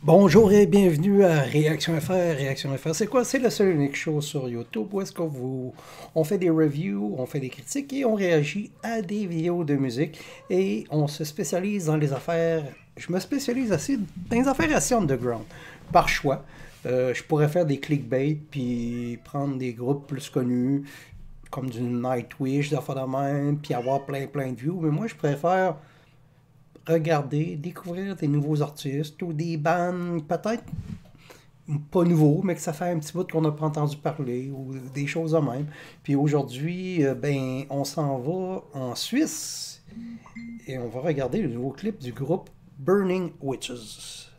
Bonjour et bienvenue à Réaction FR. Réaction FR, c'est quoi? C'est le seul unique show sur YouTube où est-ce on fait des reviews, on fait des critiques et on réagit à des vidéos de musique. Et on se spécialise dans les affaires. Je me spécialise assez dans les affaires assez underground, par choix. Je pourrais faire des clickbait puis prendre des groupes plus connus, comme du Nightwish, des affaires de même, puis avoir plein de views. Mais moi, je préfère regarder, découvrir des nouveaux artistes ou des bands peut-être pas nouveaux, mais que ça fait un petit bout qu'on n'a pas entendu parler ou des choses de même. Puis aujourd'hui, ben, on s'en va en Suisse et on va regarder le nouveau clip du groupe Burning Witches.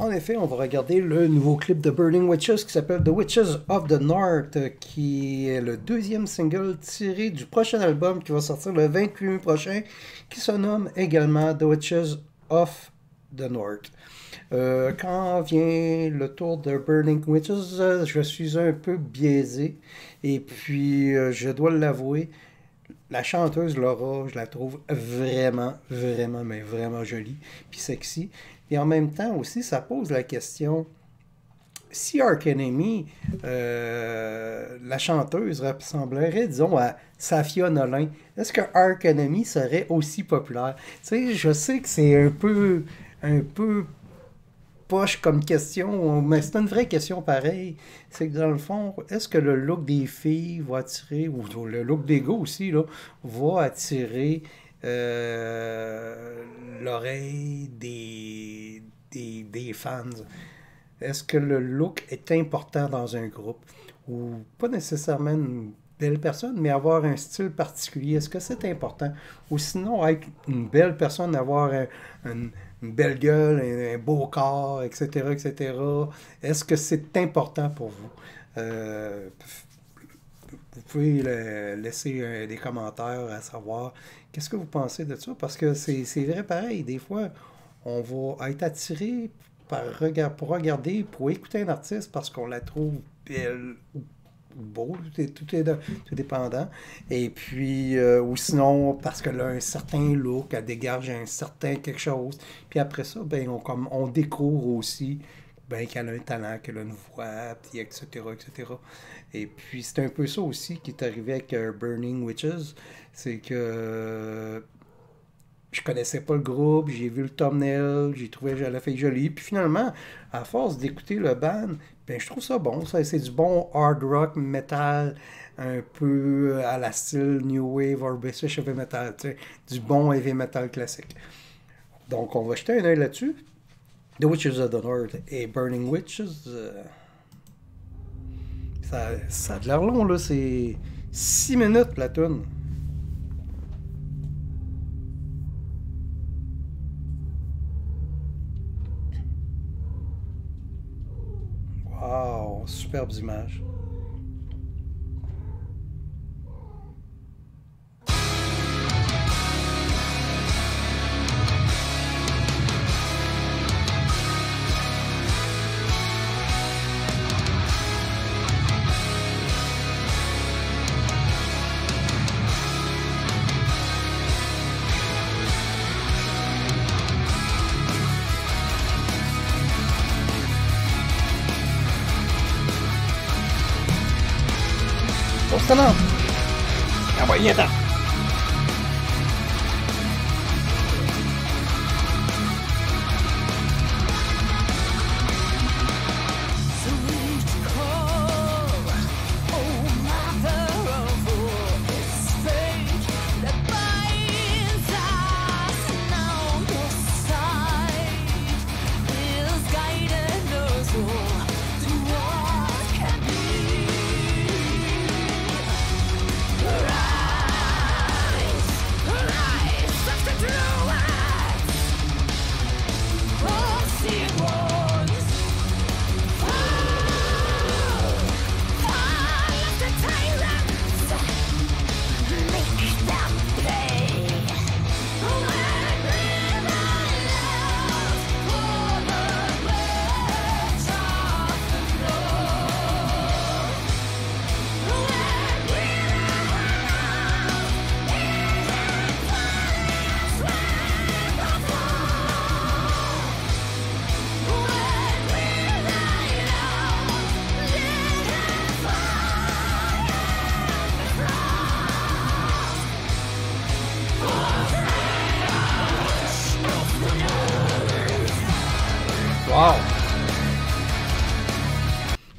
En effet, on va regarder le nouveau clip de Burning Witches qui s'appelle The Witches of the North, qui est le deuxième single tiré du prochain album qui va sortir le 28 mai prochain, qui se nomme également The Witches of the North. Quand vient le tour de Burning Witches, je suis un peu biaisé, et puis je dois l'avouer, la chanteuse Laura, je la trouve mais vraiment jolie, puis sexy. Et en même temps aussi, ça pose la question, si Arch Enemy, la chanteuse, ressemblerait, disons, à Safia Nolin, est-ce que Arch Enemy serait aussi populaire? Tu sais, je sais que c'est un peu poche comme question, mais c'est une vraie question pareille. C'est que dans le fond, est-ce que le look des filles va attirer, ou le look des gars aussi, là, va attirer l'oreille des fans? Est-ce que le look est important dans un groupe? Ou pas nécessairement une belle personne, mais avoir un style particulier, est-ce que c'est important? Ou sinon, être une belle personne, avoir une belle gueule, un beau corps, etc., etc. Est-ce que c'est important pour vous? Vous pouvez laisser des commentaires à savoir qu'est-ce que vous pensez de ça, parce que c'est vrai pareil, des fois, on va être attiré pour regarder, pour écouter un artiste parce qu'on la trouve belle ou beau, tout dépendant. Et puis, ou sinon, parce qu'elle a un certain look, elle dégage un certain quelque chose. Puis après ça, ben, on découvre aussi ben, qu'elle a un talent, qu'elle a une voix, puis etc., etc. Et puis, c'est un peu ça aussi qui est arrivé avec Burning Witches. C'est que je connaissais pas le groupe, j'ai vu le thumbnail, j'ai trouvé la fille jolie. Puis finalement, à force d'écouter le band, ben je trouve ça bon. C'est du bon hard rock metal, un peu à la style New Wave or British Heavy Metal, tu sais, du bon heavy metal classique. Donc on va jeter un œil là-dessus. The Witches of the North et Burning Witches, ça a de l'air long, là. C'est 6 minutes la tune. Wow, superbes images. Excellent! Ah ouais, viens-t'en!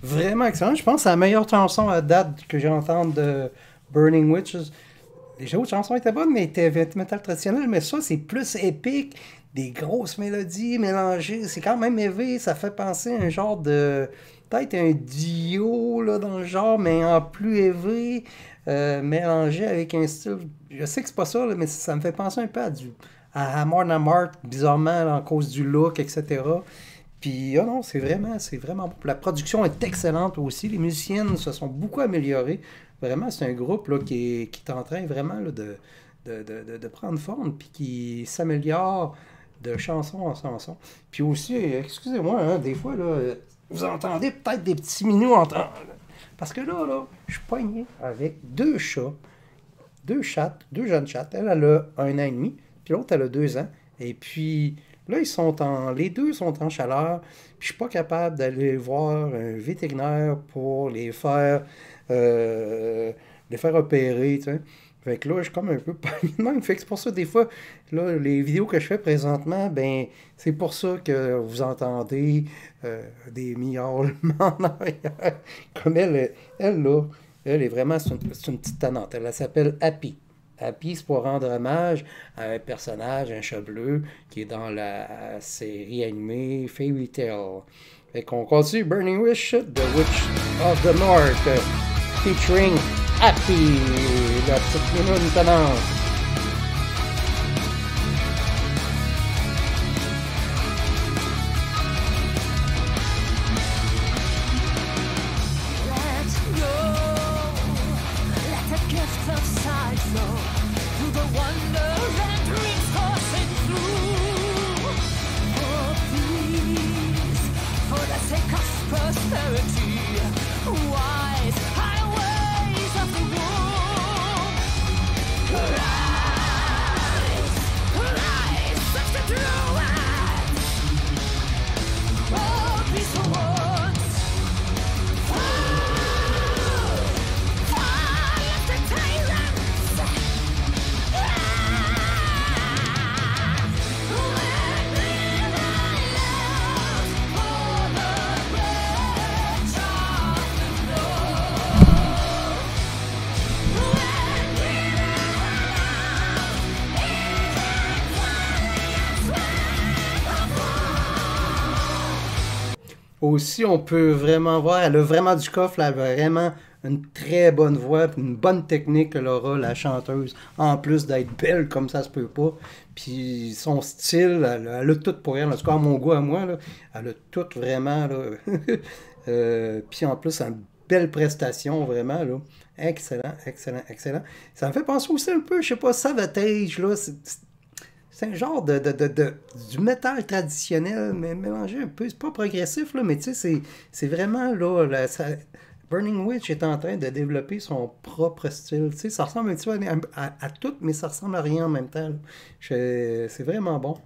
vraiment excellent. Je pense que c'est la meilleure chanson à date que j'ai entendue de Burning Witches. Les autres chansons étaient bonnes, mais étaient heavy metal traditionnel, mais ça, c'est plus épique, des grosses mélodies mélangées. C'est quand même élevé, ça fait penser à un genre de. Peut-être un duo là, dans le genre, mais en plus élevé, mélangé avec un style. Je sais que c'est pas ça, là, mais ça me fait penser un peu à Amon Amarth, bizarrement, là, en cause du look, etc. Puis, oh non, c'est vraiment bon. La production est excellente aussi. Les musiciennes se sont beaucoup améliorées. Vraiment, c'est un groupe là, qui est en train vraiment là, de prendre forme, puis qui s'améliore de chanson en chanson. Puis aussi, excusez-moi, hein, des fois, là, vous entendez peut-être des petits minous parce que là, je suis poigné avec deux chats, deux chattes, deux jeunes chattes. Elle a 1 an et demi, puis l'autre, elle a 2 ans. Et puis, là, les deux sont en chaleur, puis je suis pas capable d'aller voir un vétérinaire pour euh, les faire opérer, tu sais. Fait que là, je suis comme un peu pogné de même. Fait que c'est pour ça, des fois, là, les vidéos que je fais présentement, ben, c'est pour ça que vous entendez des miaulements en arrière. Comme elle, là, elle est vraiment, c'est une petite tannante. Elle s'appelle Happy. Happy, c'est pour rendre hommage à un personnage, un chat bleu, qui est dans la série animée Fairy Tail. Fait qu'on continue Burning Wish, The Witch of the North, featuring Happy, la petite minoune tannante. Aussi, on peut vraiment voir, elle a vraiment du coffre, elle a vraiment une très bonne voix, une bonne technique, elle aura, la chanteuse, en plus d'être belle comme ça se peut pas. Puis son style, elle a tout pour elle, en tout cas à mon goût à moi, là, elle a tout vraiment. Là. Puis en plus, une belle prestation, vraiment. Là. Excellent, excellent, excellent. Ça me fait penser aussi un peu, je sais pas, Savatage, là, c'est un genre du métal traditionnel, mais mélangé un peu. C'est pas progressif, là, mais tu sais, c'est vraiment là. Burning Witch est en train de développer son propre style. Tu sais, ça ressemble un petit peu à tout, mais ça ressemble à rien en même temps. C'est vraiment bon.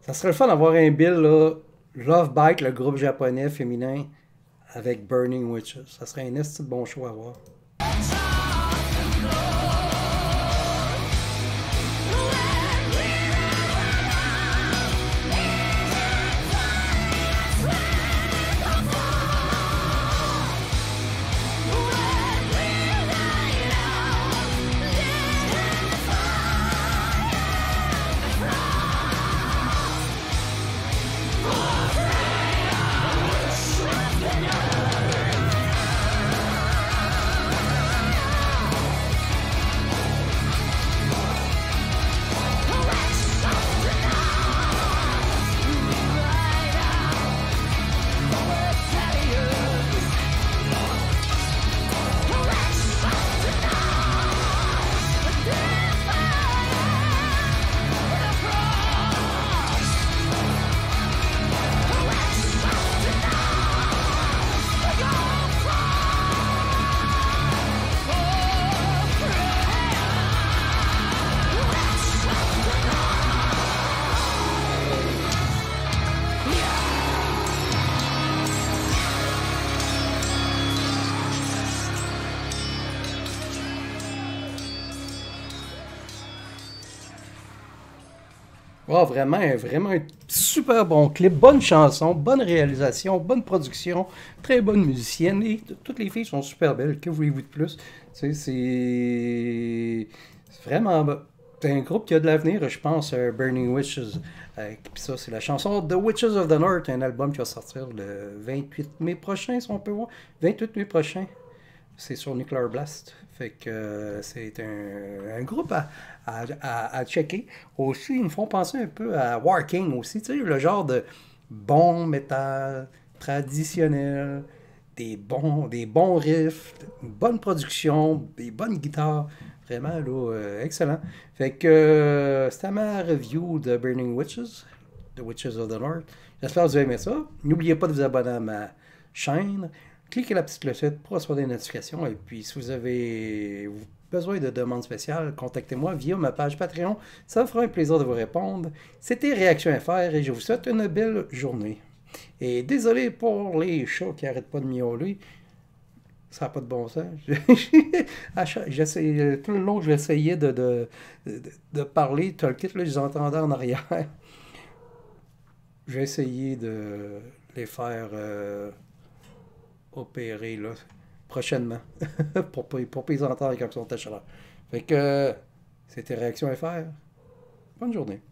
Ça serait le fun d'avoir un bill, là, Love Bite, le groupe japonais féminin, avec Burning Witches. Ça serait un esti de bon show à voir. Ah, vraiment, vraiment un super bon clip, bonne chanson, bonne réalisation, bonne production, très bonne musicienne et toutes les filles sont super belles. Que voulez-vous de plus? Tu sais, c'est vraiment. C'est un groupe qui a de l'avenir, je pense, Burning Witches. Puis ça, c'est la chanson The Witches of the North, un album qui va sortir le 28 mai prochain, si on peut voir. 28 mai prochain. C'est sur Nuclear Blast. Fait que c'est un groupe à checker. Aussi, ils me font penser un peu à Warking aussi. Tu sais, le genre de bon métal traditionnel, des bons riffs, une bonne production, des bonnes guitares. Vraiment, là, excellent. Fait que c'était ma review de Burning Witches, The Witches of the North. J'espère que vous avez aimé ça. N'oubliez pas de vous abonner à ma chaîne. Cliquez la petite clochette pour recevoir des notifications. Et puis, si vous avez besoin de demandes spéciales, contactez-moi via ma page Patreon. Ça me fera un plaisir de vous répondre. C'était Réaction FR et je vous souhaite une belle journée. Et désolé pour les chats qui n'arrêtent pas de miauler. Ça n'a pas de bon sens. Tout le long que j'essayais de parler, tout le kit, là, je les entendais en arrière. J'ai essayé de les faire opérer là, prochainement pour pas les entendre comme ils sont à chaleur. Fait que c'était Réaction FR. Bonne journée.